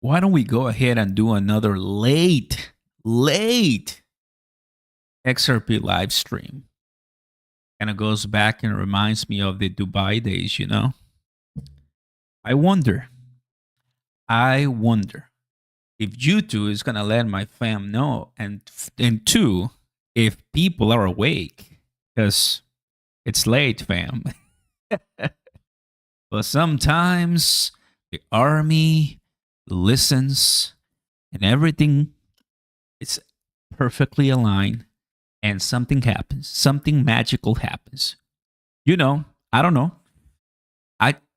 Why don't we go ahead and do another late XRP live stream? Kind of goes back and reminds me of the Dubai days. I wonder, I wonder if YouTube is gonna let my fam know, and two, if people are awake, because it's late, fam. But sometimes the army listens and everything is perfectly aligned and something happens. Something magical happens. I don't know.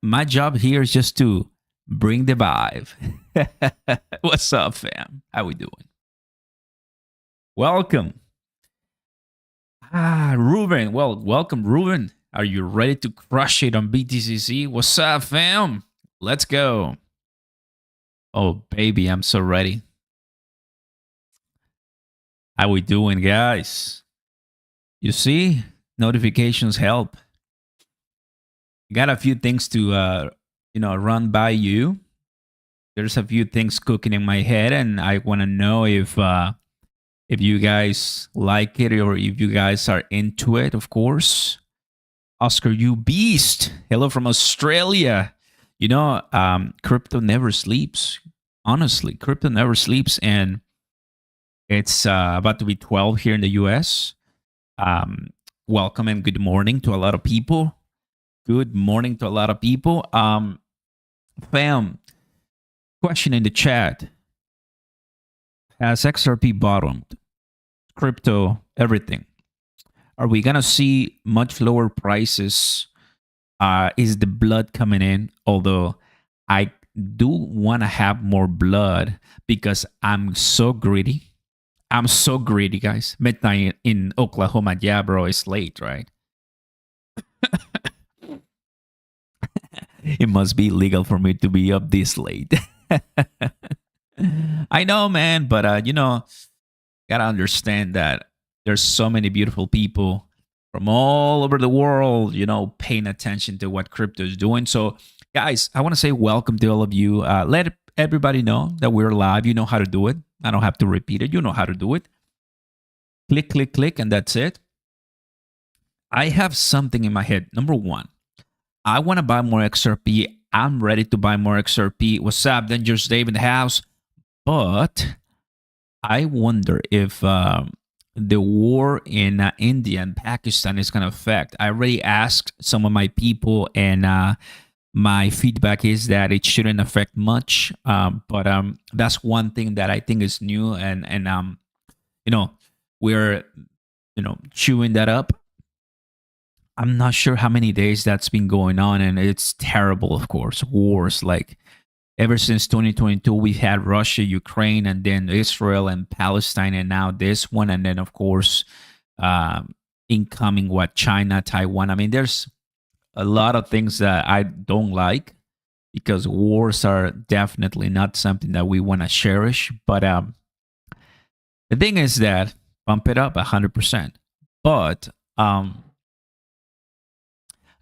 My job here is just to bring the vibe. What's up, fam? How we doing? Welcome. Ruben. Well, welcome, Ruben. Are you ready to crush it on BTCC? What's up, fam? Let's go. Oh, baby, I'm so ready. How we doing, guys? You see, notifications help. Got a few things to run by you. There's a few things cooking in my head, and I want to know if you guys like it or if you guys are into it. Of course, Oscar, you beast. Hello from Australia. Crypto never sleeps. Honestly, crypto never sleeps, and it's about to be 12 here in the US. Welcome and good morning to a lot of people. Good morning to a lot of people. Fam, question in the chat. Has XRP bottomed? Crypto, everything. Are we going to see much lower prices? Is the blood coming in? Although I do want to have more blood because I'm so greedy. I'm so greedy, guys. Midnight in Oklahoma. Yeah, bro, it's late, right? It must be legal for me to be up this late. I know, man, but gotta understand that there's so many beautiful people from all over the world, paying attention to what crypto is doing. So, guys, I want to say welcome to all of you. Let everybody know that we're live. You know how to do it. I don't have to repeat it. You know how to do it. Click, click, click, and that's it. I have something in my head. Number one, I want to buy more XRP. I'm ready to buy more XRP. What's up, Dangerous Dave in the house? But I wonder if the war in India and Pakistan is going to affect. I already asked some of my people, and my feedback is that it shouldn't affect much. But that's one thing that I think is new, and we're chewing that up. I'm not sure how many days that's been going on, and it's terrible, of course. Wars, like ever since 2022, we've had Russia, Ukraine, and then Israel and Palestine, and now this one, and then, of course, incoming, China, Taiwan. I mean, there's a lot of things that I don't like because wars are definitely not something that we want to cherish. But the thing is that bump it up 100%. But I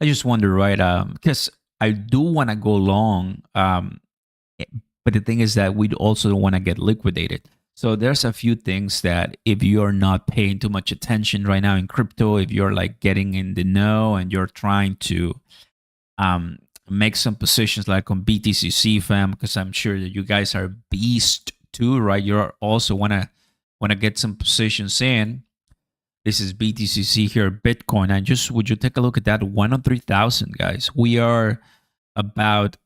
just wonder, right? Because I do want to go long, but the thing is that we also don't want to get liquidated. So there's a few things that if you're not paying too much attention right now in crypto, if you're like getting in the know and you're trying to make some positions like on BTCC, fam, because I'm sure that you guys are beast too, right? You're also wanna get some positions in. This is BTCC here, Bitcoin. And would you take a look at that? 103,000, guys. We are about,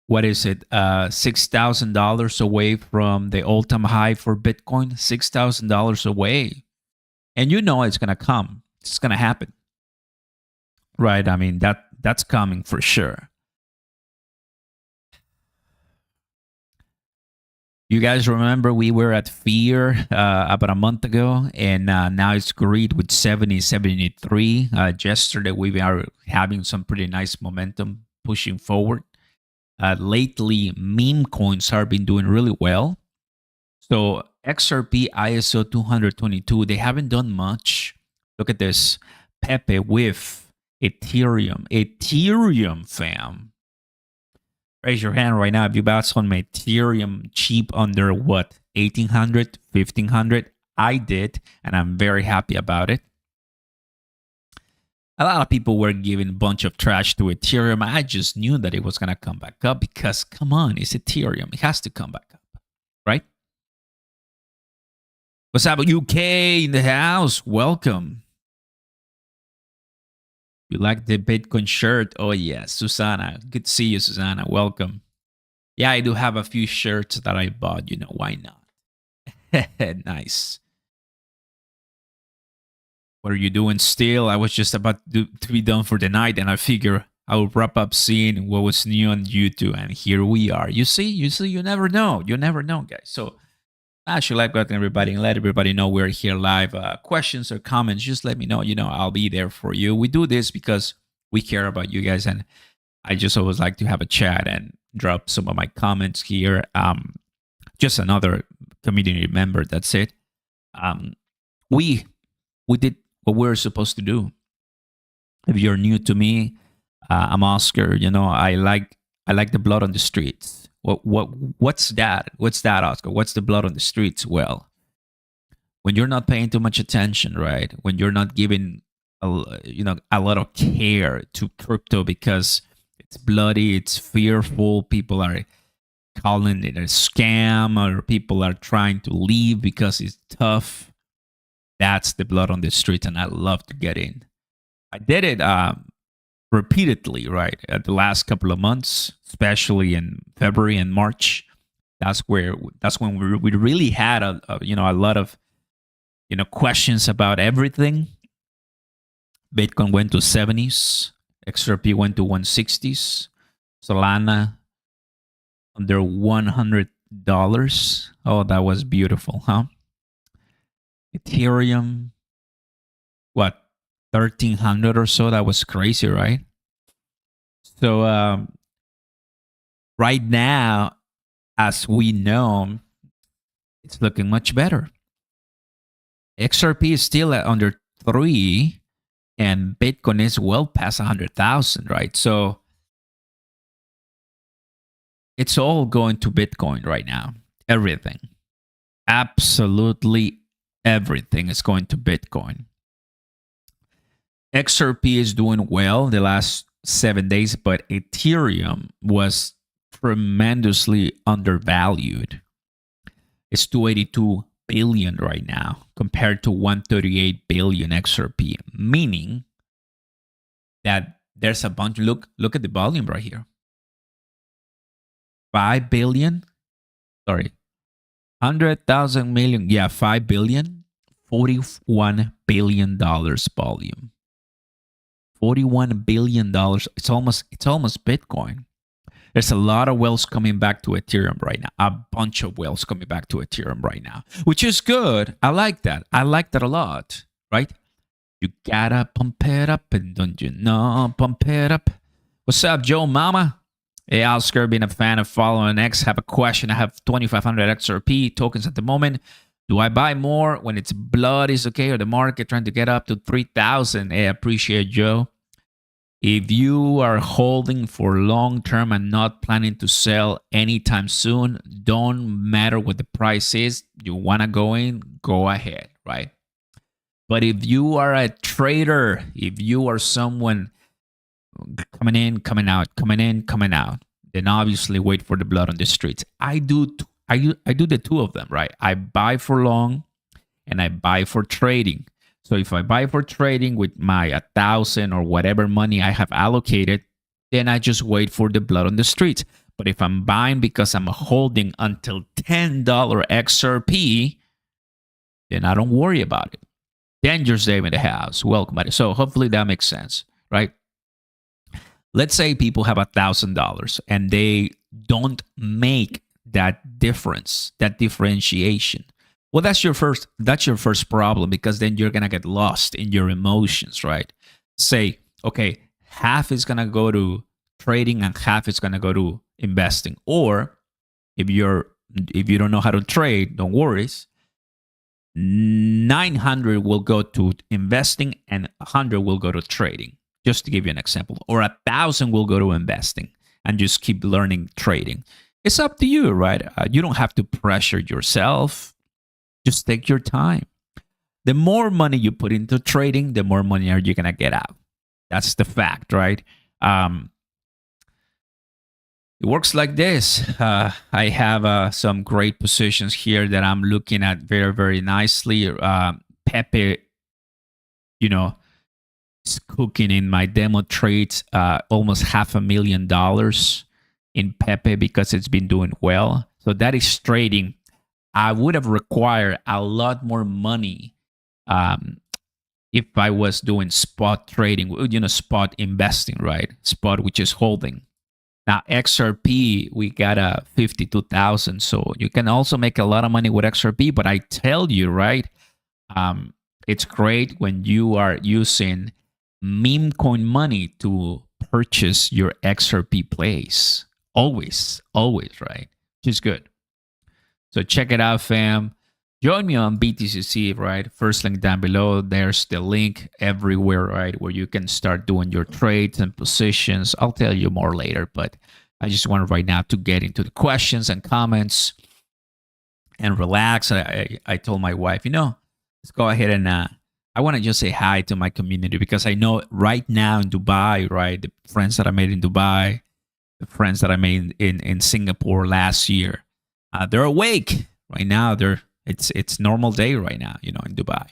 what is it? $6,000 away from the all-time high for Bitcoin. $6,000 away. And it's going to come. It's going to happen. Right? I mean, that's coming for sure. You guys remember we were at fear about a month ago, and now it's greed with 70, 73. Yesterday, we are having some pretty nice momentum pushing forward. Lately, meme coins have been doing really well. So XRP, ISO 222, they haven't done much. Look at this. Pepe with Ethereum, fam. Raise your hand right now if you bought some Ethereum cheap under what? 1800, 1500. I did, and I'm very happy about it. A lot of people were giving a bunch of trash to Ethereum. I just knew that it was going to come back up because, come on, it's Ethereum. It has to come back up, right? What's up, UK in the house? Welcome. You like the Bitcoin shirt? Oh, yes. Susanna. Good to see you, Susanna. Welcome. Yeah, I do have a few shirts that I bought. You know, why not? Nice. What are you doing still? I was just about to be done for the night, and I figure I will wrap up seeing what was new on YouTube, and here we are. You see, you never know. You never know, guys. So I should like welcome everybody and let everybody know we're here live. Questions or comments, just let me know. You know, I'll be there for you. We do this because we care about you guys, and I just always like to have a chat and drop some of my comments here. Just another community member. That's it. We did what we're supposed to do. If you're new to me, I'm Oscar. You know, I like the blood on the streets. What's that? What's that, Oscar? What's the blood on the streets? Well, when you're not paying too much attention, right? When you're not giving a lot of care to crypto because it's bloody, it's fearful. People are calling it a scam, or people are trying to leave because it's tough. That's the blood on the street, and I love to get in. I did it repeatedly, right? At the last couple of months, especially in February and March. That's when we really had a lot of questions about everything. Bitcoin went to 70s, XRP went to 160s, Solana under $100. Oh, that was beautiful, huh? Ethereum, what, 1300 or so? That was crazy, right? So right now, as we know, it's looking much better. XRP is still at under 3, and Bitcoin is well past 100,000, right? So it's all going to Bitcoin right now. Everything. Absolutely everything is going to Bitcoin. XRP is doing well the last 7 days, but Ethereum was tremendously undervalued. It's 282 billion right now compared to 138 billion XRP, meaning that there's a bunch. Look at the volume right here. 5 billion. Sorry. 100,000 million. Yeah, 5 billion. $41 billion volume. $41 billion. It's almost Bitcoin. There's a lot of wealth coming back to Ethereum right now. A bunch of wealth coming back to Ethereum right now, which is good. I like that. I like that a lot, right? You gotta pump it up, and don't you know, pump it up. What's up, Joe Mama? Hey, Oscar, being a fan of following X. Have a question. I have 2,500 XRP tokens at the moment. Do I buy more when it's blood is okay, or the market trying to get up to 3,000? Hey, I appreciate Joe. If you are holding for long term and not planning to sell anytime soon, don't matter what the price is. You want to go in, go ahead, right? But if you are a trader, if you are someone coming in, coming out, coming in, coming out, then obviously wait for the blood on the streets. I do the two of them, right? I buy for long and I buy for trading. So if I buy for trading with my 1,000 or whatever money I have allocated, then I just wait for the blood on the streets. But if I'm buying because I'm holding until $10 XRP, then I don't worry about it. Dangerous Dave in the house. Welcome, buddy. So hopefully that makes sense, right? Let's say people have $1,000 and they don't make that difference, that differentiation. Well, that's your first problem, because then you're gonna get lost in your emotions, right? Say, okay, half is gonna go to trading and half is gonna go to investing. Or if you don't know how to trade, don't worry. 900 will go to investing and 100 will go to trading. Just to give you an example. Or 1,000 will go to investing and just keep learning trading. It's up to you, right? You don't have to pressure yourself. Just take your time. The more money you put into trading, the more money are you going to get out. That's the fact, right? It works like this. I have some great positions here that I'm looking at very, very nicely. Pepe, you know, is cooking in my demo trades almost $500,000 in Pepe because it's been doing well. So that is trading. I would have required a lot more money if I was doing spot trading, spot investing, right? Spot, which is holding. Now, XRP, we got a 52,000. So you can also make a lot of money with XRP. But I tell you, right, it's great when you are using meme coin money to purchase your XRP plays. Always, right? Which is good. So check it out, fam. Join me on BTCC, right? First link down below. There's the link everywhere, right? Where you can start doing your trades and positions. I'll tell you more later, but I just wanted right now to get into the questions and comments and relax. I told my wife, let's go ahead and I want to just say hi to my community because I know right now in Dubai, right? The friends that I made in Dubai, the friends that I made in Singapore last year, they're awake right now. It's normal day right now, in Dubai.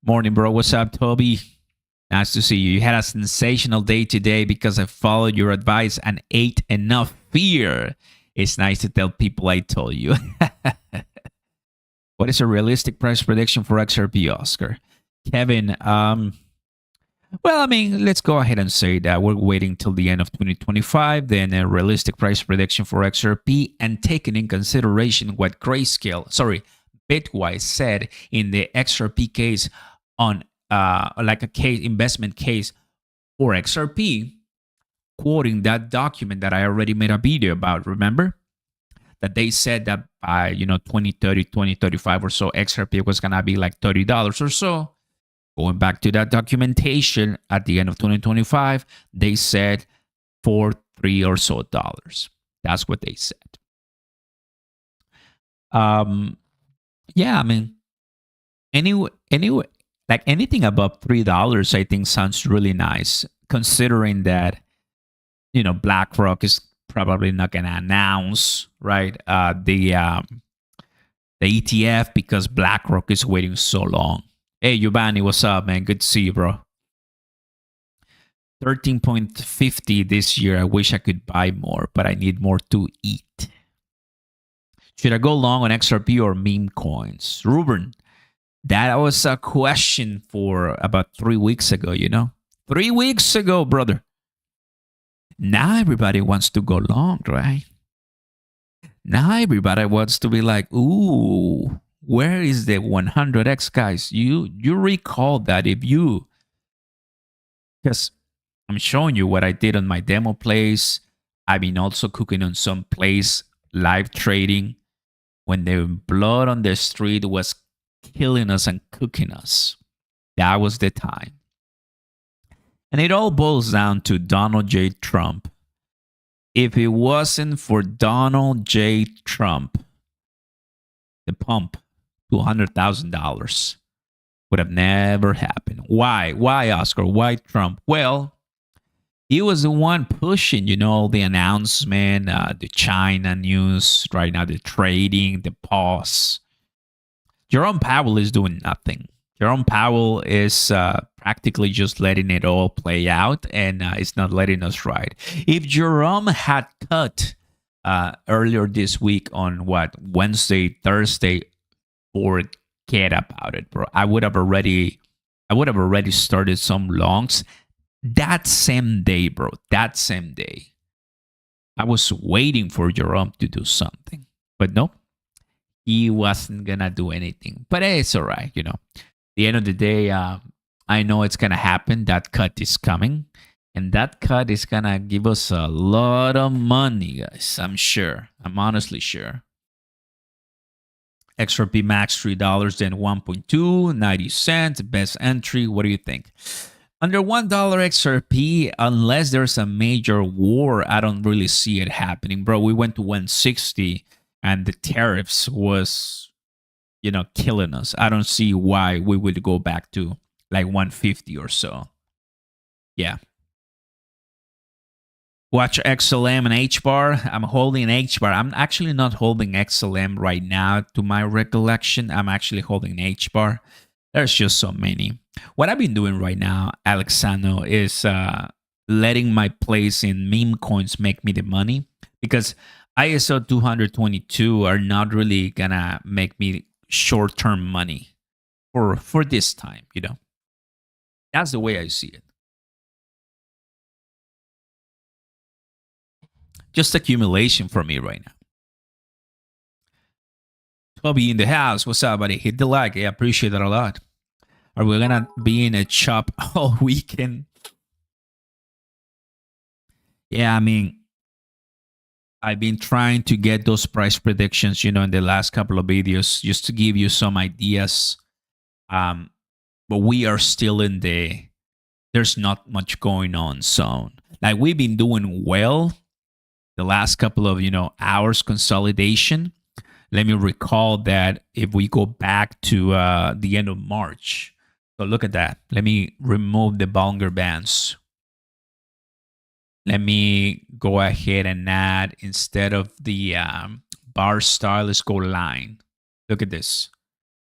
Morning, bro. What's up, Toby? Nice to see you. You had a sensational day today because I followed your advice and ate enough fear. It's nice to tell people I told you. What is a realistic price prediction for XRP, Oscar? Kevin, well, I mean, let's go ahead and say that we're waiting till the end of 2025, then a realistic price prediction for XRP, and taking in consideration what Bitwise said in the XRP case on like a case investment case for XRP, quoting that document that I already made a video about. Remember that they said that by 2030, 2035 or so, XRP was gonna be like $30 or so. Going back to that documentation at the end of 2025, they said $3 or so. That's what they said. Yeah, I mean, anyway, like anything above $3, I think sounds really nice, considering that BlackRock is probably not gonna announce the ETF because BlackRock is waiting so long. Hey, Giovanni, what's up, man? Good to see you, bro. 13.50 this year. I wish I could buy more, but I need more to eat. Should I go long on XRP or meme coins? Ruben, that was a question for about 3 weeks ago, 3 weeks ago, brother. Now everybody wants to go long, right? Now everybody wants to be like, ooh, where is the 100x, guys? You recall that because I'm showing you what I did on my demo plays. I've been also cooking on some plays, live trading, when the blood on the street was killing us and cooking us. That was the time. And it all boils down to Donald J. Trump. If it wasn't for Donald J. Trump, the pump, $200,000 would have never happened. Why? Why, Oscar? Why Trump? Well, he was the one pushing, all the announcement, the China news, right now, the trading, the pause. Jerome Powell is doing nothing. Jerome Powell is practically just letting it all play out, and it's not letting us ride. If Jerome had cut earlier this week on Wednesday, Thursday, forget about it, bro. I would have already started some longs that same day, bro. That same day. I was waiting for Jerome to do something, but no, he wasn't gonna do anything. But hey, it's all right, At the end of the day, I know it's gonna happen. That cut is coming, and that cut is gonna give us a lot of money, guys. I'm sure. I'm honestly sure. XRP max $3, then 1.2, 90 cents, best entry. What do you think? Under $1 XRP, unless there's a major war, I don't really see it happening, bro. We went to 160 and the tariffs was, killing us. I don't see why we would go back to like 150 or so. Yeah. Watch XLM and HBAR. I'm holding HBAR. I'm actually not holding XLM right now to my recollection. I'm actually holding HBAR. There's just so many. What I've been doing right now, Alexano, is letting my place in meme coins make me the money, because ISO 222 are not really gonna make me short-term money for this time, That's the way I see it. Just accumulation for me right now. Toby in the house. What's up, buddy? Hit the like. I appreciate that a lot. Are we gonna be in a shop all weekend? Yeah, I mean, I've been trying to get those price predictions, in the last couple of videos, just to give you some ideas. But we are still in there's not much going on zone. Like, we've been doing well the last couple of, hours consolidation. Let me recall that if we go back to the end of March. So look at that. Let me remove the Bollinger Bands. Let me go ahead and add, instead of the bar style, let's go line. Look at this.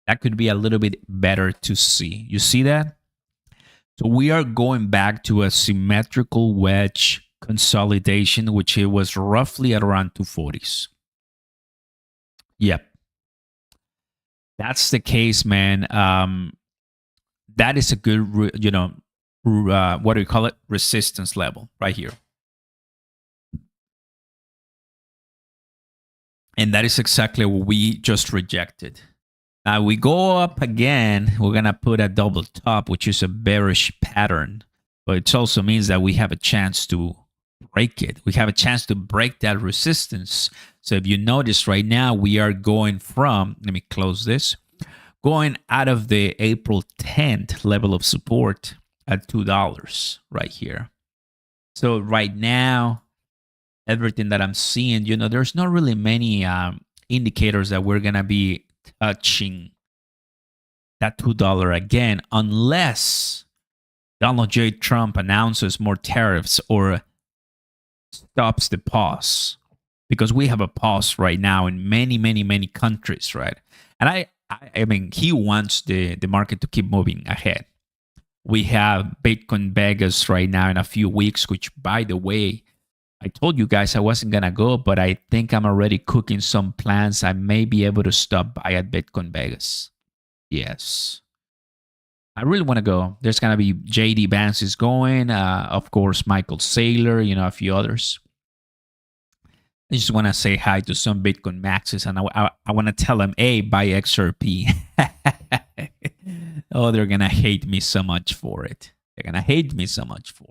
That could be a little bit better to see. You see that? So we are going back to a symmetrical wedge consolidation, which it was roughly at around 240s. Yep. That's the case, man. That is a good, what do you call it? Resistance level right here. And that is exactly what we just rejected. Now we go up again. We're going to put a double top, which is a bearish pattern. But it also means that we have a chance to break it. We have a chance to break that resistance. So if you notice right now, we are going from, let me close this, going out of the April 10th level of support at $2 right here. So right now, everything that I'm seeing, there's not really many indicators that we're going to be touching that $2 again, unless Donald J. Trump announces more tariffs or stops the pause, because we have a pause right now in many, many, many countries, right? And I mean, he wants the market to keep moving ahead. We have Bitcoin Vegas right now in a few weeks, which, by the way, I told you guys I wasn't going to go, but I think I'm already cooking some plans. I may be able to stop by at Bitcoin Vegas. Yes. I really want to go. There's going to be JD Vance is going. Of course, Michael Saylor, a few others. I just want to say hi to some Bitcoin maxes, and I want to tell them, hey, buy XRP. Oh, they're going to hate me so much for it. They're going to hate me so much for it.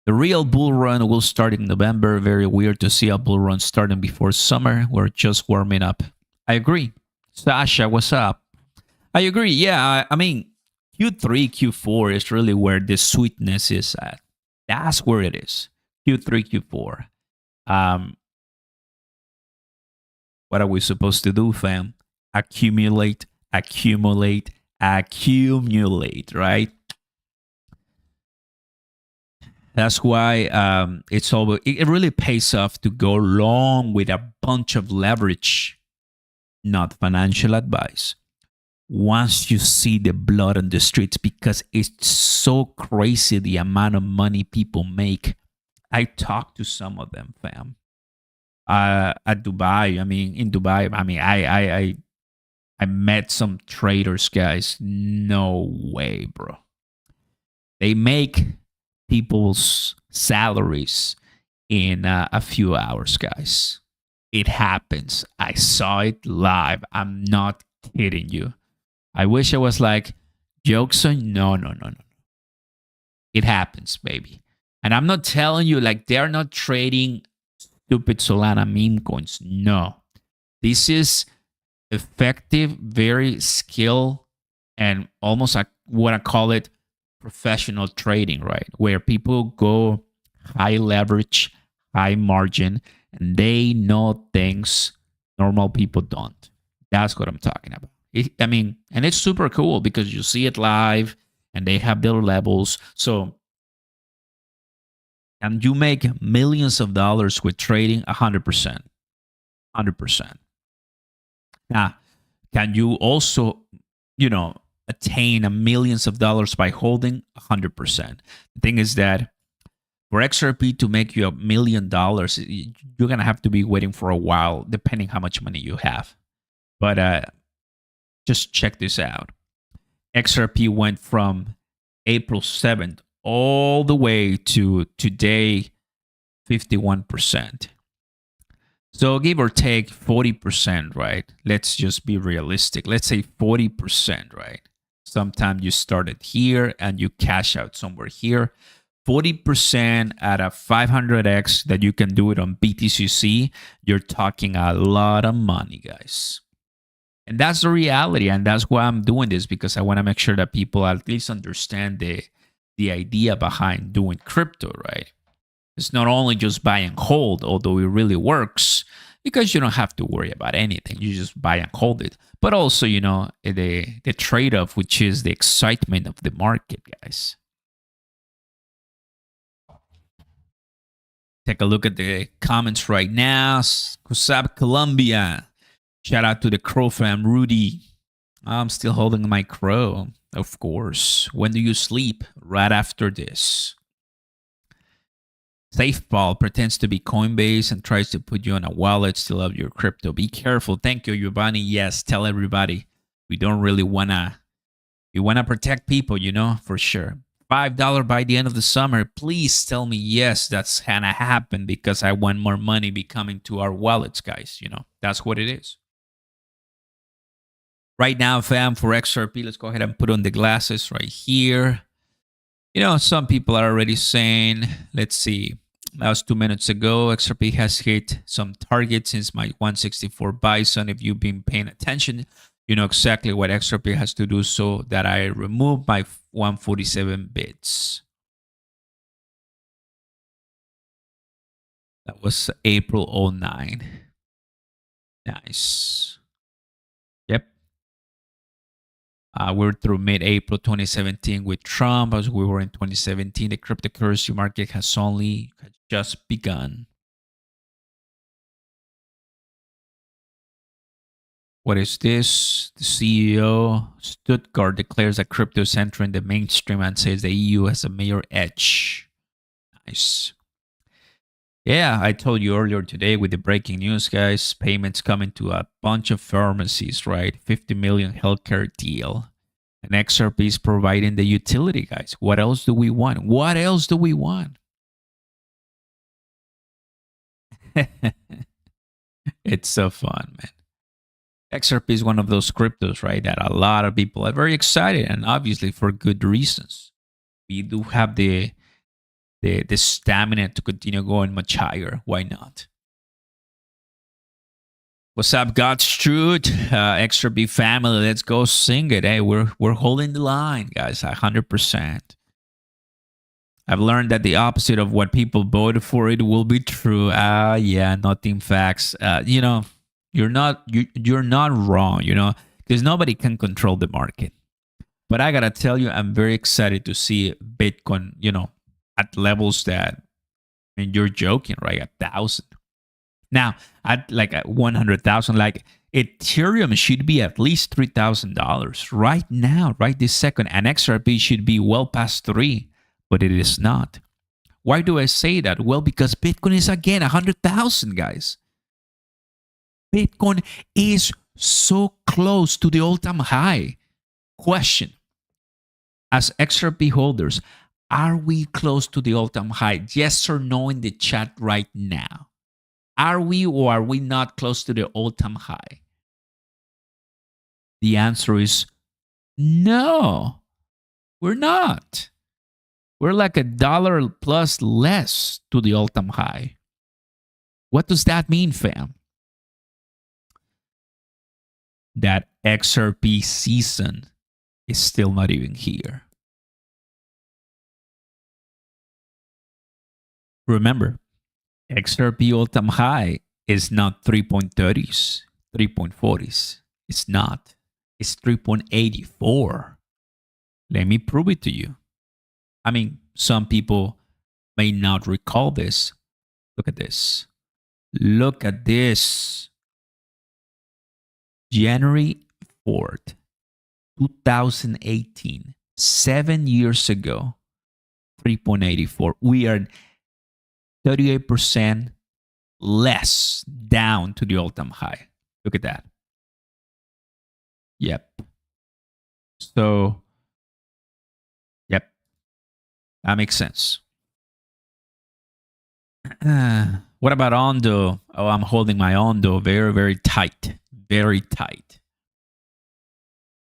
The real bull run will start in November. Very weird to see a bull run starting before summer. We're just warming up. I agree. Sasha, what's up? I agree. Yeah, I mean, Q3, Q4 is really where the sweetness is at. That's where it is. Q3, Q4. What are we supposed to do, fam? Accumulate, accumulate, accumulate, right? That's why it really pays off to go long with a bunch of leverage, not financial advice. Once you see the blood on the streets, because it's so crazy the amount of money people make. I talked to some of them, fam. At Dubai, in Dubai, I met some traders, guys. No way, bro. They make people's salaries in a few hours, guys. It happens. I saw it live. I'm not kidding you. I wish I was like, jokes on. No. It happens, baby. And I'm not telling you like they're not trading stupid Solana meme coins. No. This is effective, very skilled, and almost like what I call it professional trading, right? Where people go high leverage, high margin, and they know things normal people don't. That's what I'm talking about. I mean, and it's super cool because you see it live and they have their levels. So, and you make millions of dollars with trading 100%. 100%. Now, can you also, you know, attain a millions of dollars by holding 100%? The thing is that for XRP to make you $1 million, you're gonna have to be waiting for a while, depending how much money you have. But just check this out. XRP went from April 7th all the way to today, 51%. So give or take 40%, right? Let's just be realistic. Let's say 40%, right? Sometimes you started here and you cash out somewhere here. 40% at a 500x that you can do it on BTCC, you're talking a lot of money, guys. And that's the reality. And that's why I'm doing this, because I want to make sure that people at least understand the idea behind doing crypto, right? It's not only just buy and hold, although it really works, because you don't have to worry about anything. You just buy and hold it. But also, the trade-off, which is the excitement of the market, guys. Take a look at the comments right now. What's up, Colombia? Shout out to the Crow fam, Rudy. I'm still holding my Crow, of course. When do you sleep? Right after this. SafeBall pretends to be Coinbase and tries to put you on a wallet, still have your crypto. Be careful. Thank you, Giovanni. Yes, tell everybody. We don't really we wanna protect people, for sure. $5 by the end of the summer. Please tell me yes, that's gonna happen, because I want more money be coming to our wallets, guys. That's what it is. Right now, fam, for XRP, let's go ahead and put on the glasses right here. Some people are already saying, let's see. That was 2 minutes ago. XRP has hit some targets since my 164 Bison. If you've been paying attention, you know exactly what XRP has to do so that I remove my 147 bits. That was April 09. Nice. Yep. We're through mid-April 2017 with Trump. As we were in 2017, the cryptocurrency market has only just begun. What is this? The CEO Stuttgart declares that crypto is entering the mainstream and says the EU has a major edge. Nice. Yeah, I told you earlier today with the breaking news, guys, payments coming to a bunch of pharmacies, right? 50 million healthcare deal. And XRP is providing the utility, guys. What else do we want? What else do we want? It's so fun, man. XRP is one of those cryptos, right, that a lot of people are very excited, and obviously for good reasons. We do have the stamina to continue going much higher. Why not? What's up, Godstrud? XRP family, let's go sing it. Hey, we're holding the line, guys, 100%. I've learned that the opposite of what people voted for it will be true. Yeah, nothing facts. You're not wrong, because nobody can control the market. But I gotta tell you, I'm very excited to see Bitcoin, at levels that, you're joking, right? 1,000. Now, at like 100,000, like Ethereum should be at least $3,000 right now, right this second, and XRP should be well past 3, but it is not. Why do I say that? Well, because Bitcoin is again 100,000, guys. Bitcoin is so close to the all-time high. Question: as XRP holders, are we close to the all-time high? Yes or no in the chat right now. Are we or are we not close to the all-time high? The answer is no, we're not. We're like $1 plus less to the all-time high. What does that mean, fam? that XRP season is still not even here. Remember, XRP all-time high is not 3.30s, 3.40s. It's not. It's 3.84. Let me prove it to you. I mean, some people may not recall this. Look at this. Look at this. January 4th, 2018, 7 years ago, 3.84. We are 38% less down to the all-time high. Look at that. Yep. So, yep, that makes sense. What about Ondo? Oh, I'm holding my Ondo very, very tight. Very tight.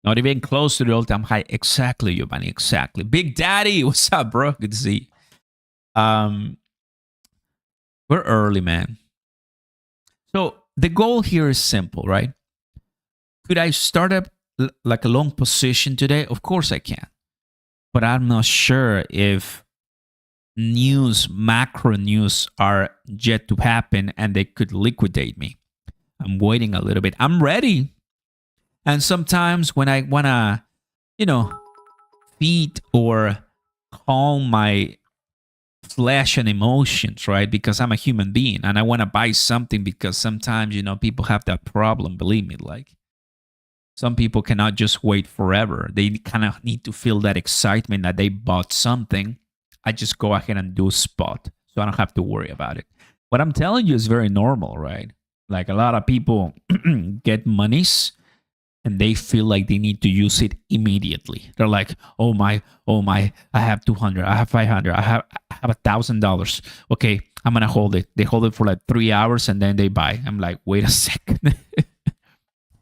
Not even close to the all-time high. Exactly, Giovanni. Exactly. Big Daddy, what's up, bro? Good to see you. We're early, man. So the goal here is simple, right? Could I start up like a long position today? Of course I can. But I'm not sure if macro news are yet to happen and they could liquidate me. I'm waiting a little bit. I'm ready. And sometimes when I want to, feed or calm my flesh and emotions, right? Because I'm a human being and I want to buy something because sometimes, people have that problem. Believe me, like some people cannot just wait forever. They kind of need to feel that excitement that they bought something. I just go ahead and do a spot so I don't have to worry about it. What I'm telling you is very normal, right? Like a lot of people get monies and they feel like they need to use it immediately. They're like, oh my, I have 200, I have 500, I have $1,000. Okay, I'm gonna hold it. They hold it for like 3 hours and then they buy. I'm like, wait a second.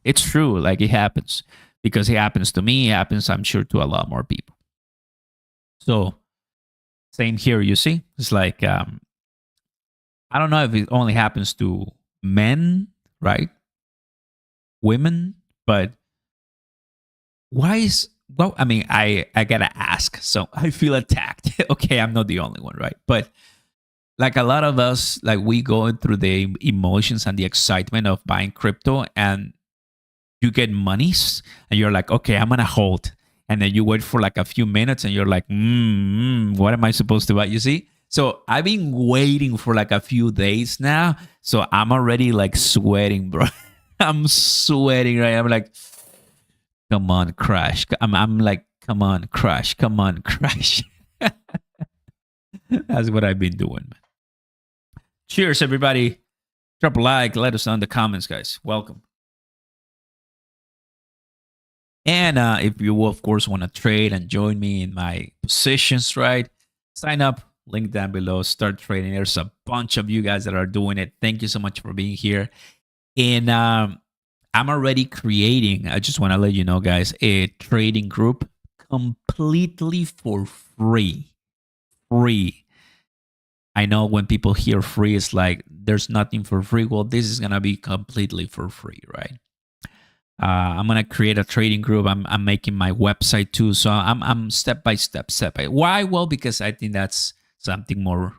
It's true, like it happens because it happens to me. It happens, I'm sure, to a lot more people. So same here. You see, it's like I don't know if it only happens to men, right? Women, but why is I mean, I gotta ask. So I feel attacked. Okay, I'm not the only one, right? But like a lot of us, like we go through the emotions and the excitement of buying crypto, and you get monies, and you're like, okay, I'm gonna hold, and then you wait for like a few minutes, and you're like, what am I supposed to buy? You see? So I've been waiting for like a few days now, so I'm already like sweating, bro. I'm sweating, right? I'm like, come on, crash. I'm like, come on, crash. Come on, crash. That's what I've been doing, man. Cheers, everybody. Drop a like. Let us know in the comments, guys. Welcome. And if you, of course, want to trade and join me in my positions, right? Sign up. Link down below. Start trading. There's a bunch of you guys that are doing it. Thank you so much for being here. And I'm already creating, I just want to let you know, guys, a trading group completely for free. Free. I know when people hear free, it's like there's nothing for free. Well, this is going to be completely for free, right? I'm going to create a trading group. I'm making my website too. So I'm step by step. Why? Well, because I think that's something more,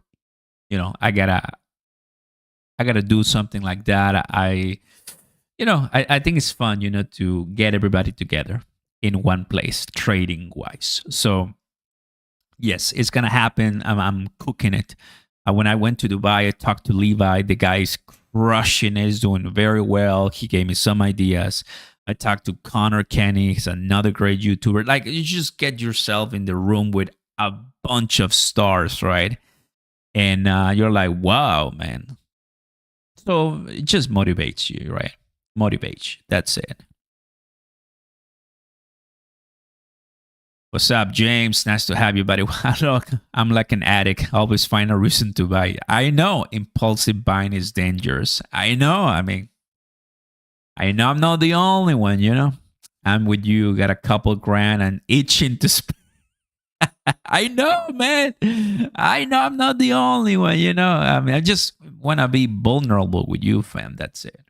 I gotta do something like that. I think it's fun, to get everybody together in one place, trading wise. So yes, it's gonna happen. I'm cooking it. When I went to Dubai, I talked to Levi. The guy is crushing it. He's doing very well. He gave me some ideas. I talked to Connor Kenny. He's another great YouTuber. Like, you just get yourself in the room with a bunch of stars, right? And you're like, wow, man. So it just motivates you, right? Motivates you. That's it. What's up, James? Nice to have you, buddy. Look, I'm like an addict. Always find a reason to buy. I know impulsive buying is dangerous. I know. I mean, I know I'm not the only one, I'm with you. Got a couple grand and itching to spend. I know, man. I know I'm not the only one, I mean, I just want to be vulnerable with you, fam. That's it.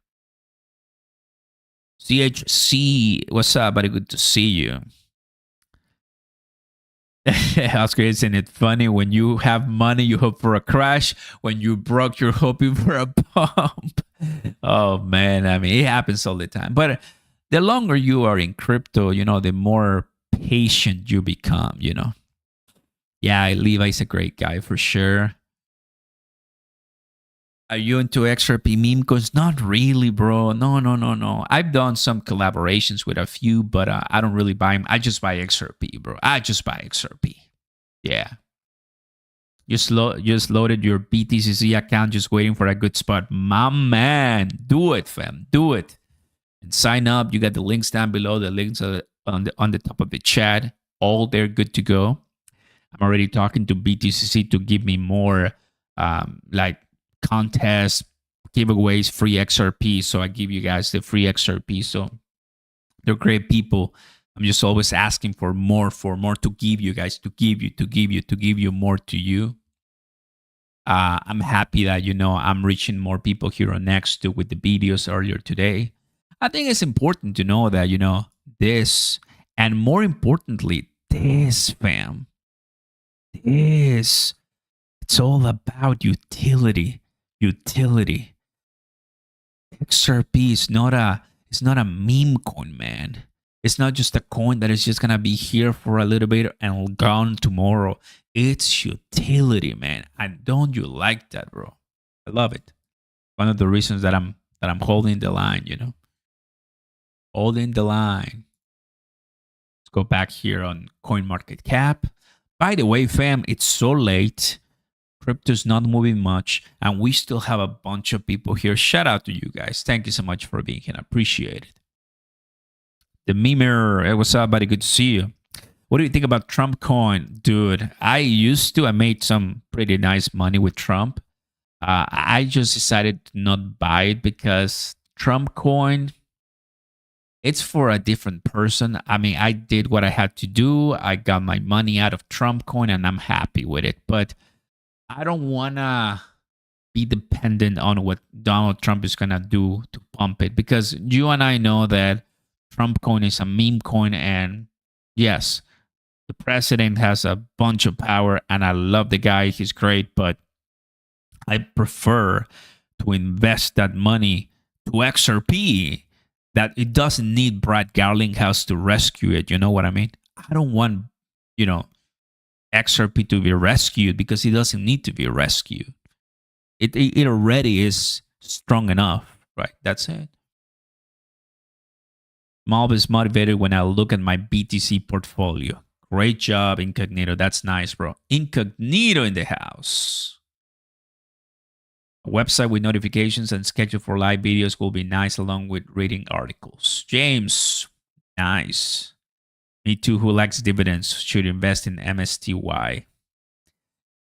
CHC, what's up, buddy? Good to see you. Oscar, isn't it funny? When you have money, you hope for a crash. When you broke, you're hoping for a pump. Oh man, I mean, it happens all the time. But the longer you are in crypto, the more patient you become. Yeah, Levi's a great guy for sure. Are you into XRP meme coins? Not really, bro. No, no, no, no. I've done some collaborations with a few, but I don't really buy them. I just buy XRP, bro. I just buy XRP. Yeah. Just loaded your BTCC account, just waiting for a good spot. My man, do it, fam. Do it. And sign up. You got the links down below. The links are on the top of the chat. All there, good to go. I'm already talking to BTCC to give me more like contests, giveaways, free XRP. So I give you guys the free XRP. So they're great people. I'm just always asking for more to give you guys, to give you more to you. I'm happy that, I'm reaching more people here on Next with the videos earlier today. I think it's important to know that, this, and more importantly, this, fam, this, it's all about utility. XRP is not a meme coin, man. It's not just a coin that is just gonna be here for a little bit and gone tomorrow. It's utility, man. And don't you like that, bro? I love it. One of the reasons that I'm holding the line, holding the line. Let's go back here on CoinMarketCap. By the way, fam, it's so late. Crypto's not moving much, and we still have a bunch of people here. Shout out to you guys. Thank you so much for being here. I appreciate it. The Memer, hey, what's up, buddy? Good to see you. What do you think about Trump coin? Dude, I made some pretty nice money with Trump. I just decided to not buy it because Trump coin, it's for a different person. I mean, I did what I had to do. I got my money out of Trump coin and I'm happy with it. But I don't want to be dependent on what Donald Trump is going to do to pump it, because you and I know that Trump coin is a meme coin. And yes, the president has a bunch of power and I love the guy. He's great, but I prefer to invest that money to XRP, that it doesn't need Brad Garlinghouse to rescue it. You know what I mean? I don't want, XRP to be rescued because it doesn't need to be rescued. It already is strong enough, right? That's it. I'm always motivated when I look at my BTC portfolio. Great job, Incognito. That's nice, bro. Incognito in the house. A website with notifications and schedule for live videos will be nice, along with reading articles. James, nice. Me too, who likes dividends, should invest in MSTY.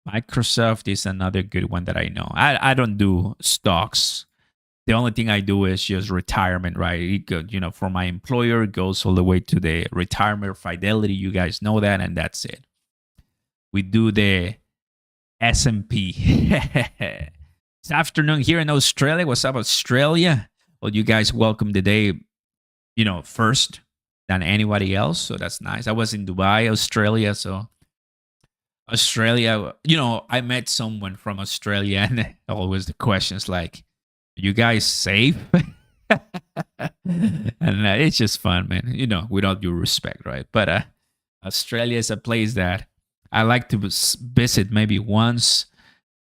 Microsoft is another good one that I know. I don't do stocks. The only thing I do is just retirement, right? It goes, for my employer, it goes all the way to the retirement fidelity. You guys know that, and that's it. We do the S&P. It's afternoon here in Australia. What's up, Australia? Well, you guys welcome the day, first than anybody else. So that's nice. I was in Dubai, Australia. So Australia, I met someone from Australia, and always the questions like, are you guys safe? And it's just fun, man. With all due respect, right? But Australia is a place that I like to visit maybe once,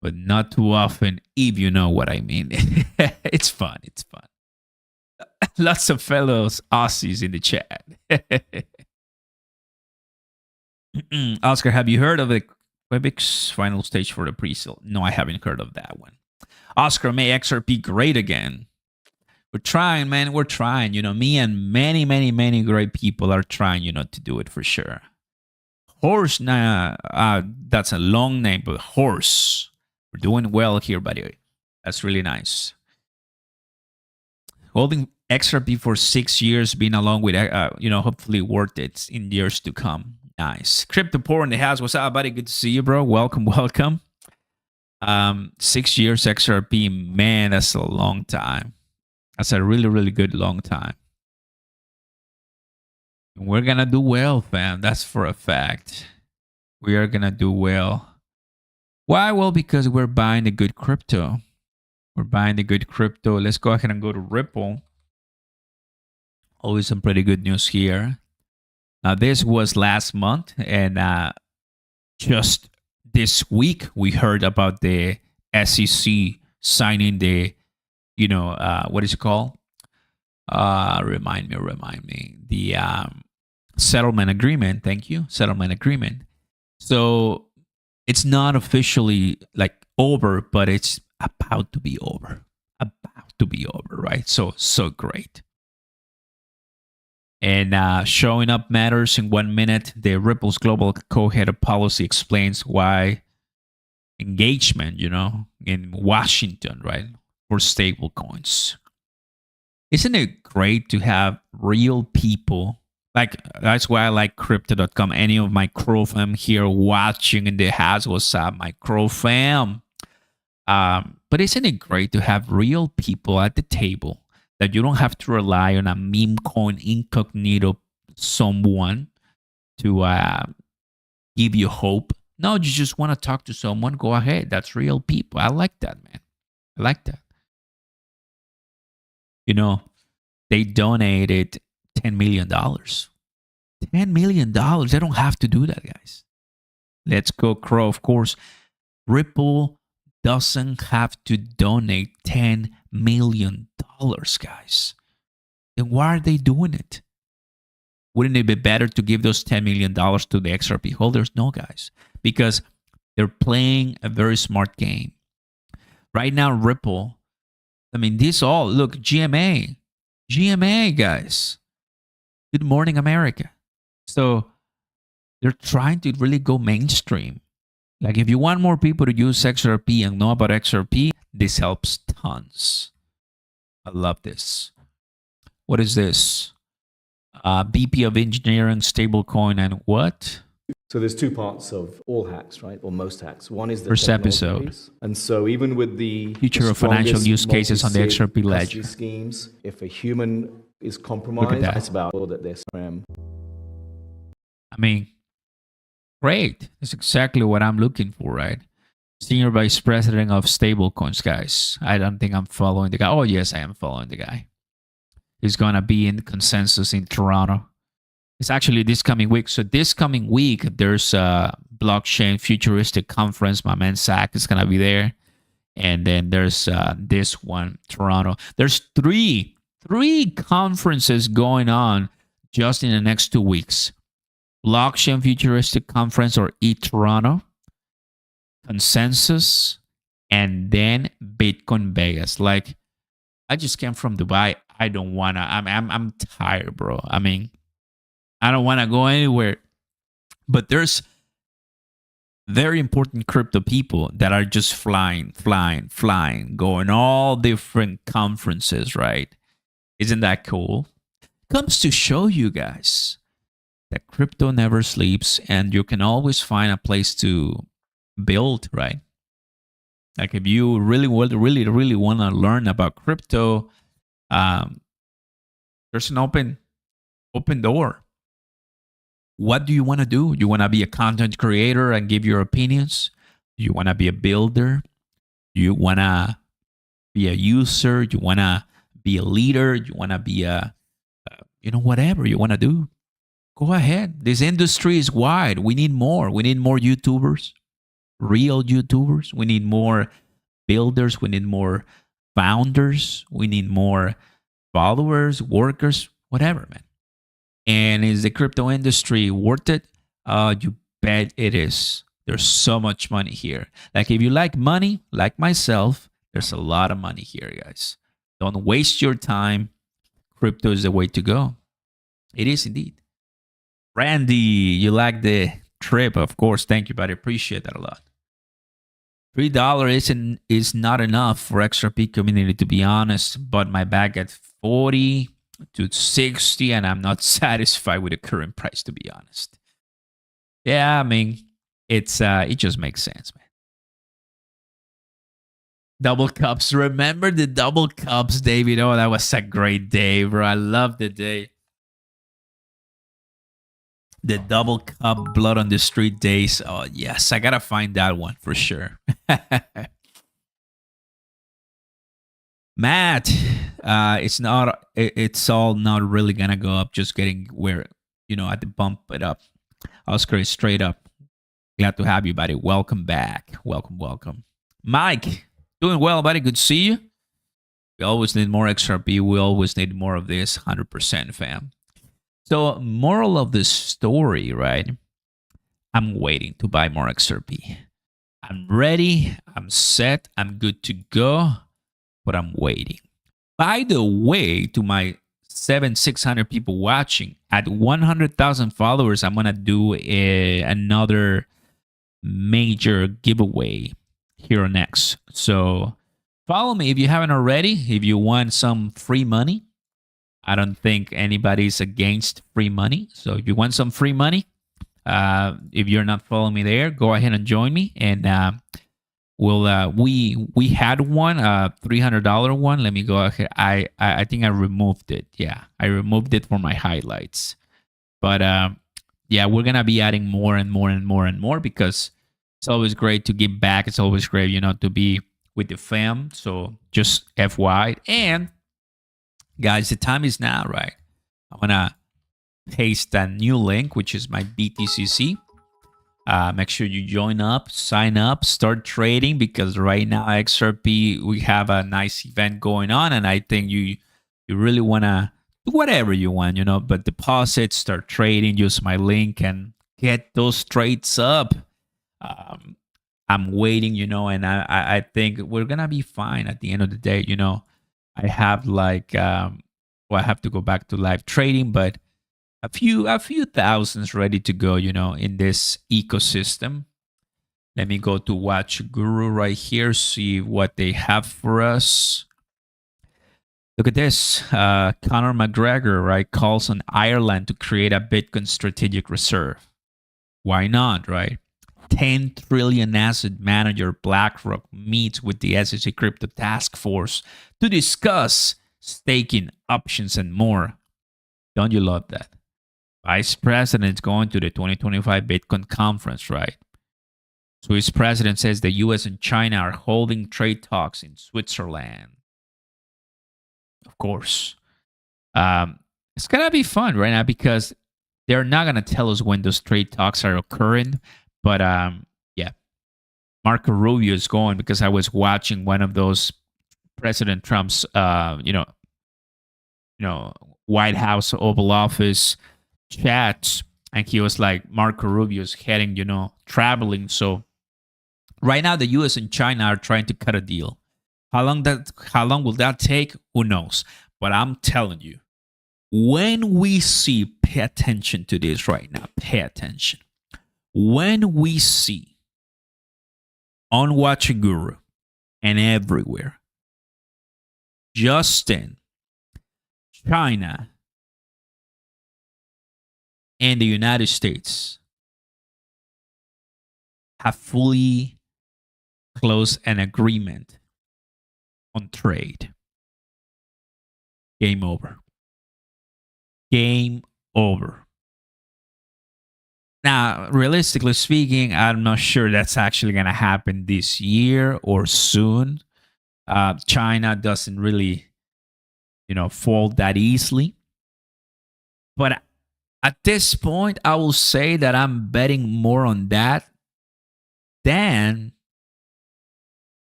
but not too often, if you know what I mean. It's fun. It's fun. Lots of fellows Aussies in the chat. Oscar, have you heard of the Quebec's final stage for the pre-sale? No, I haven't heard of that one. Oscar, may XRP great again. We're trying, man. We're trying. Me and many, many, many great people are trying, to do it for sure. Horse, that's a long name, but Horse. We're doing well here, buddy. That's really nice. Holding XRP for 6 years, being along with, hopefully worth it in years to come. Nice. Crypto Poor in the house. What's up, buddy? Good to see you, bro. Welcome. 6 years XRP, man, that's a long time. That's a really, really good long time. We're gonna do well, fam. That's for a fact. We are gonna do well. Why? Well, because we're buying the good crypto. We're buying the good crypto. Let's go ahead and go to Ripple. Always some pretty good news here. Now, this was last month, and just this week we heard about the SEC signing the, what is it called? Remind me. The settlement agreement. Thank you, settlement agreement. So it's not officially like over, but it's about to be over. About to be over, right? So great. And showing up matters in 1 minute. The Ripple's global co-head of policy explains why engagement, in Washington, right, for stable coins. Isn't it great to have real people? Like, that's why I like crypto.com. Any of my Crow fam here watching in the house, what's up, my Crow fam? But isn't it great to have real people at the table that you don't have to rely on a meme coin incognito someone to give you hope? No, you just want to talk to someone, go ahead. That's real people. I like that, man. I like that. They donated $10 million. $10 million. They don't have to do that, guys. Let's go, Crow. Of course, Ripple doesn't have to donate $10 million, guys. Then why are they doing it? Wouldn't it be better to give those $10 million to the XRP holders? No, guys, because they're playing a very smart game. Right now, Ripple, this all, look, GMA, guys. Good morning, America. So they're trying to really go mainstream. Like, if you want more people to use XRP and know about XRP, this helps tons. I love this. What is this? BP of engineering, stablecoin, and what? So there's two parts of all hacks, right? Or most hacks. One is the first episode. Piece. And so even with the future of financial use cases on the XRP ledger schemes, if a human is compromised, it's about that they're scam. Great. That's exactly what I'm looking for, right? Senior Vice President of Stablecoins, guys. I don't think I'm following the guy. Oh, yes, I am following the guy. He's going to be in Consensus in Toronto. It's actually this coming week. So this coming week, there's a blockchain futuristic conference. My man Zach is going to be there. And then there's this one, Toronto. There's three conferences going on just in the next 2 weeks. Blockchain Futuristic Conference, or eToronto, Consensus, and then Bitcoin Vegas. Like, I just came from Dubai. I don't wanna. I'm tired, bro. I don't wanna go anywhere. But there's very important crypto people that are just flying, going all different conferences, right? Isn't that cool? Comes to show you guys that crypto never sleeps, and you can always find a place to build, right? Like, if you really want to learn about crypto, there's an open door. What do you want to do? You want to be a content creator and give your opinions? You want to be a builder? You want to be a user? You want to be a leader? You want to be whatever you want to do? Go ahead. This industry is wide. We need more. We need more YouTubers, real YouTubers. We need more builders. We need more founders. We need more followers, workers, whatever, man. And is the crypto industry worth it? You bet it is. There's so much money here. Like, if you like money, like myself, there's a lot of money here, guys. Don't waste your time. Crypto is the way to go. It is indeed. Randy, you like the trip? Of course. Thank you, buddy. Appreciate that a lot. $3 is not enough for XRP community, to be honest. But my bag at 40 to 60, and I'm not satisfied with the current price, to be honest. Yeah, it's it just makes sense, man. Double cups. Remember the double cups, David? Oh, that was a great day, bro. I love the day. The double cup blood on the street days. Oh yes, I gotta find that one for sure. Matt, it's not. It's all not really gonna go up. Just getting where at the bump it up. Oscar is straight up. Glad to have you, buddy. Welcome back. Welcome, welcome. Mike, doing well, buddy. Good to see you. We always need more XRP. We always need more of this. 100%, fam. So, moral of the story, right? I'm waiting to buy more XRP. I'm ready. I'm set. I'm good to go. But I'm waiting. By the way, to my 600 people watching, at 100,000 followers, I'm gonna do another major giveaway here on X. So follow me if you haven't already. If you want some free money, I don't think anybody's against free money. So if you want some free money, if you're not following me there, go ahead and join me. And we had one $300 one. Let me go ahead. I think I removed it. Yeah, I removed it for my highlights. But yeah, we're gonna be adding more and more and more and more because it's always great to give back. It's always great, to be with the fam. So just FYI. And guys, the time is now, right? I'm gonna paste that new link, which is my BTCC. Make sure you join up, sign up, start trading because right now XRP we have a nice event going on, and I think you really wanna do whatever you want, but deposit, start trading, use my link, and get those trades up. I'm waiting, and I think we're gonna be fine at the end of the day. I have I have to go back to live trading, but a few thousands ready to go, in this ecosystem. Let me go to Watch Guru right here, see what they have for us. Look at this. Conor McGregor, right, calls on Ireland to create a Bitcoin strategic reserve. Why not, right? 10 trillion asset manager BlackRock meets with the SEC Crypto Task Force to discuss staking options and more. Don't you love that? Vice President's going to the 2025 Bitcoin conference, right? Swiss president says the US and China are holding trade talks in Switzerland. Of course. It's going to be fun right now because they're not going to tell us when those trade talks are occurring. But yeah, Marco Rubio is going because I was watching one of those President Trump's, White House Oval Office chats, and he was like, Marco Rubio's heading, traveling. So right now, the U.S. and China are trying to cut a deal. How long will that take? Who knows? But I'm telling you, when we see, pay attention to this right now. Pay attention. When we see on Watch Guru and everywhere, Justin, China, and the United States have fully closed an agreement on trade, game over. Game over. Now, realistically speaking, I'm not sure that's actually going to happen this year or soon. China doesn't really, fold that easily. But at this point, I will say that I'm betting more on that than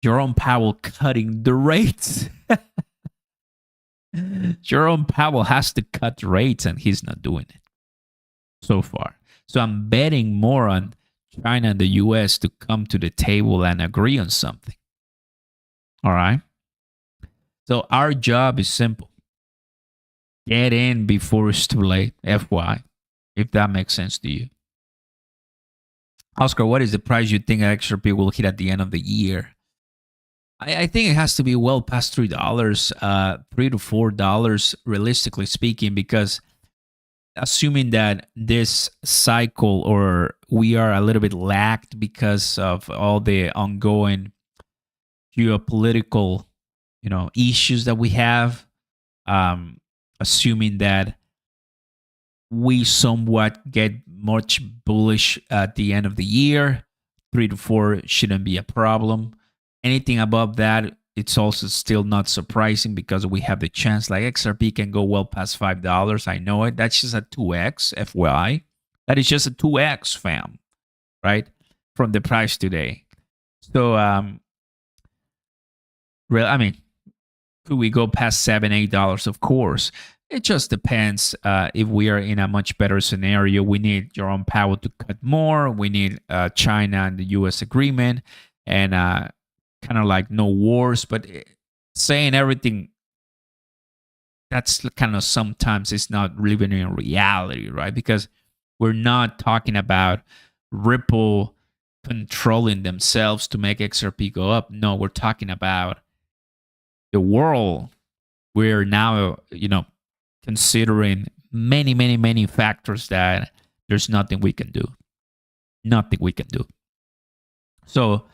Jerome Powell cutting the rates. Jerome Powell has to cut rates, and he's not doing it so far. So I'm betting more on China and the US to come to the table and agree on something. All right? So our job is simple. Get in before it's too late, FY, if that makes sense to you. Oscar, what is the price you think XRP will hit at the end of the year? I think it has to be well past $3, $3 to $4, realistically speaking, because assuming that this cycle or we are a little bit lagged because of all the ongoing geopolitical, issues that we have, assuming that we somewhat get much bullish at the end of the year. 3 to 4 shouldn't be a problem. Anything above that, it's also still not surprising because we have the chance. Like XRP can go well past $5. I know it. That's just a 2x, FYI. That is just a 2x, fam, right? From the price today. So, I mean, could we go past $7, $8? Of course. It just depends. If we are in a much better scenario, we need Jerome Powell to cut more. We need China and the U.S. agreement, and kind of like no wars. But saying everything, that's kind of sometimes it's not living in reality, right? Because we're not talking about Ripple controlling themselves to make XRP go up. No, we're talking about the world. We're now, considering many factors that there's nothing we can do. Nothing we can do. So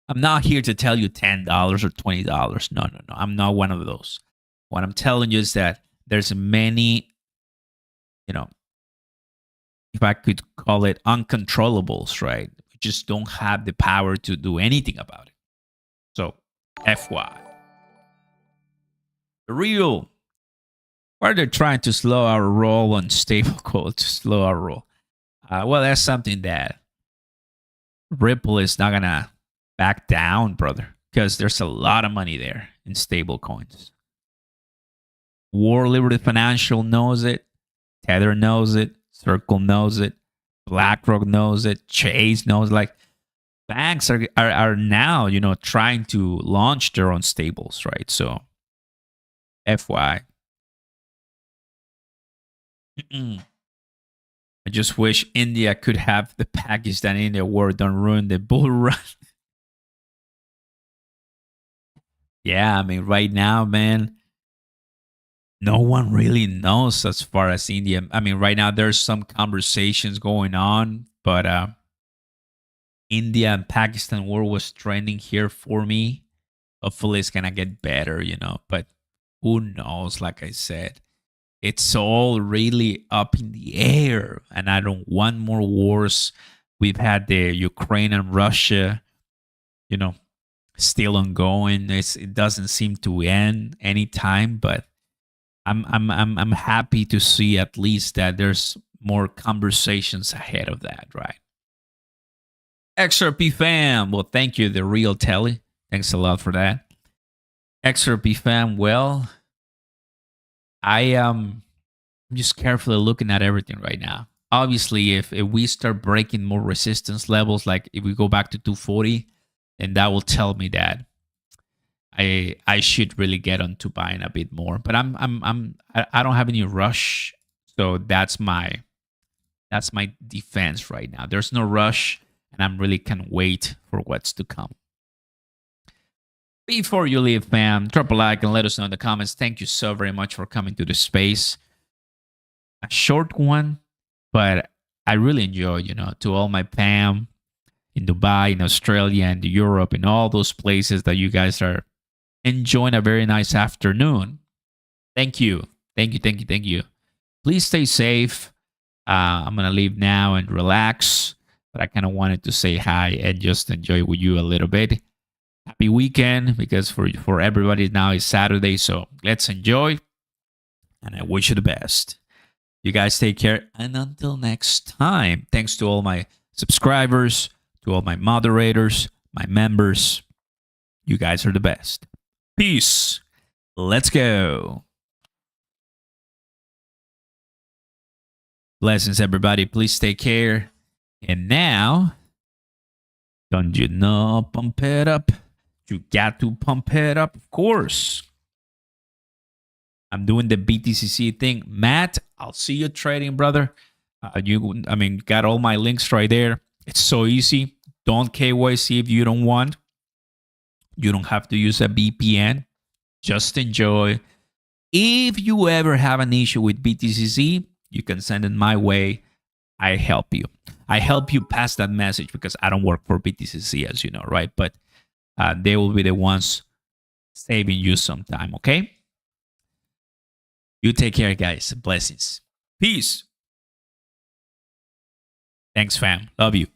I'm not here to tell you $10 or $20. No. I'm not one of those. What I'm telling you is that there's many, if I could call it uncontrollables, right? We just don't have the power to do anything about it. So, FY. The real, why are they trying to slow our roll on stablecoin, to slow our roll? Well, that's something that Ripple is not going to back down, brother, because there's a lot of money there in stablecoins. War Liberty Financial knows it. Tether knows it. Circle knows it. BlackRock knows it. Chase knows. Like, banks are now, trying to launch their own stables, right? So, FY. I just wish India could have the Pakistan India war. Don't ruin the bull run. Yeah, I mean, right now, man, no one really knows as far as India. I mean, right now there's some conversations going on, but India and Pakistan war was trending here for me. Hopefully it's gonna get better, but who knows? Like I said, it's all really up in the air, and I don't want more wars. We've had the Ukraine and Russia, still ongoing. It doesn't seem to end anytime, but I'm happy to see at least that there's more conversations ahead of that, right? XRP fam, well, thank you, the real Telly. Thanks a lot for that. XRP fam, well, I'm just carefully looking at everything right now. Obviously, if we start breaking more resistance levels, like if we go back to 240, then that will tell me that I should really get on to buying a bit more. But I don't have any rush, so that's my defense right now. There's no rush, and I'm really can't wait for what's to come. Before you leave, fam, drop a like and let us know in the comments. Thank you so very much for coming to the space. A short one, but I really enjoyed, to all my fam in Dubai, in Australia, and Europe, in all those places that you guys are enjoying a very nice afternoon. Thank you. Please stay safe. I'm going to leave now and relax, but I kind of wanted to say hi and just enjoy with you a little bit. Happy weekend, because for everybody now it's Saturday, so let's enjoy, and I wish you the best. You guys take care, and until next time, thanks to all my subscribers, to all my moderators, my members. You guys are the best. Peace. Let's go. Blessings, everybody. Please take care. And now, don't you know, pump it up. You got to pump it up, of course. I'm doing the BTCC thing. Matt, I'll see you trading, brother. Got all my links right there. It's so easy. Don't KYC if you don't want. You don't have to use a VPN. Just enjoy. If you ever have an issue with BTCC, you can send it my way. I help you. I help you pass that message because I don't work for BTCC, as you know, right? But they will be the ones saving you some time, okay? You take care, guys. Blessings. Peace. Thanks, fam. Love you.